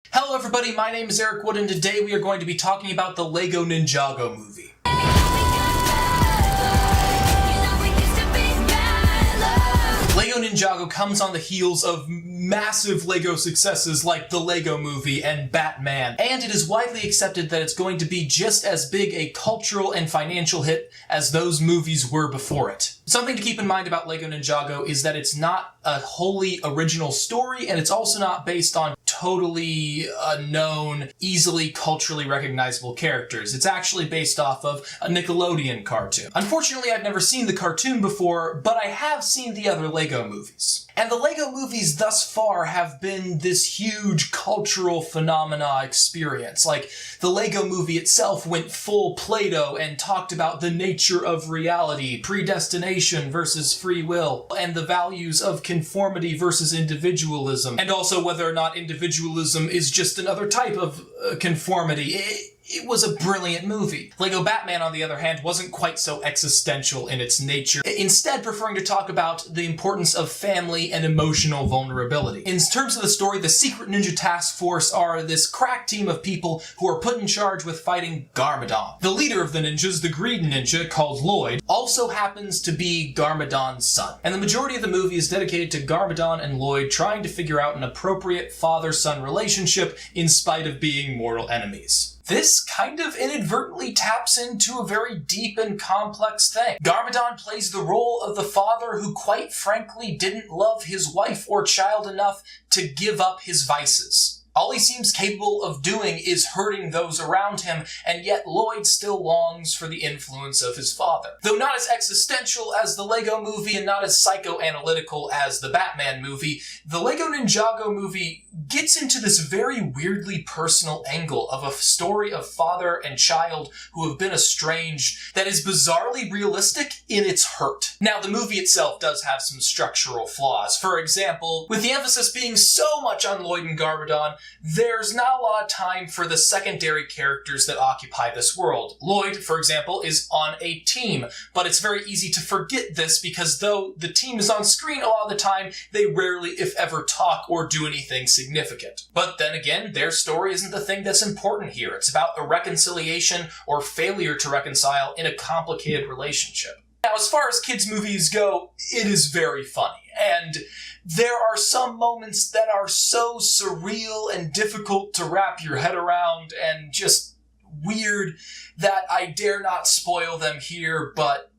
Hello everybody, my name is Eric Wood, and today we are going to be talking about the LEGO Ninjago movie. LEGO Ninjago comes on the heels of massive LEGO successes like the LEGO Movie and Batman, and it is widely accepted that it's going to be just as big a cultural and financial hit as those movies were before it. Something to keep in mind about LEGO Ninjago is that it's not a wholly original story, and it's also not based on totally unknown, easily culturally recognizable characters. It's actually based off of a Nickelodeon cartoon. Unfortunately, I've never seen the cartoon before, but I have seen the other LEGO movies. And the LEGO movies thus far have been this huge cultural phenomena experience. Like, the LEGO movie itself went full Play-Doh and talked about the nature of reality, predestination versus free will, and the values of conformity versus individualism, and also whether or not individualism is just another type of conformity. It was a brilliant movie. LEGO Batman, on the other hand, wasn't quite so existential in its nature, instead preferring to talk about the importance of family and emotional vulnerability. In terms of the story, the Secret Ninja Task Force are this crack team of people who are put in charge with fighting Garmadon. The leader of the ninjas, the Green Ninja, called Lloyd, also happens to be Garmadon's son. And the majority of the movie is dedicated to Garmadon and Lloyd trying to figure out an appropriate father-son relationship in spite of being mortal enemies. This kind of inadvertently taps into a very deep and complex thing. Garmadon plays the role of the father who quite frankly didn't love his wife or child enough to give up his vices. All he seems capable of doing is hurting those around him, and yet Lloyd still longs for the influence of his father. Though not as existential as the LEGO movie and not as psychoanalytical as the Batman movie, the LEGO Ninjago movie gets into this very weirdly personal angle of a story of father and child who have been estranged that is bizarrely realistic in its hurt. Now, the movie itself does have some structural flaws. For example, with the emphasis being so much on Lloyd and Garmadon, there's not a lot of time for the secondary characters that occupy this world. Lloyd, for example, is on a team, but it's very easy to forget this because though the team is on screen a lot of the time, they rarely, if ever, talk or do anything significant. But then again, their story isn't the thing that's important here. It's about a reconciliation or failure to reconcile in a complicated relationship. Now, as far as kids' movies go, it is very funny, and there are some moments that are so surreal and difficult to wrap your head around and just weird that I dare not spoil them here, but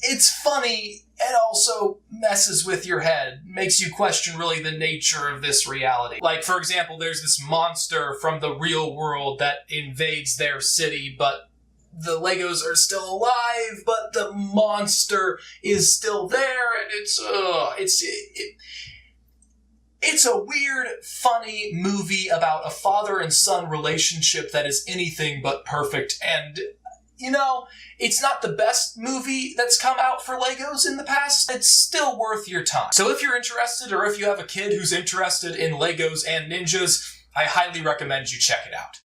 it's funny and also messes with your head, makes you question really the nature of this reality. Like, for example, there's this monster from the real world that invades their city, but the Legos are still alive, but the monster is still there, and it's a weird, funny movie about a father and son relationship that is anything but perfect, and you know, it's not the best movie that's come out for Legos in the past. It's still worth your time. So if you're interested, or if you have a kid who's interested in Legos and ninjas, I highly recommend you check it out.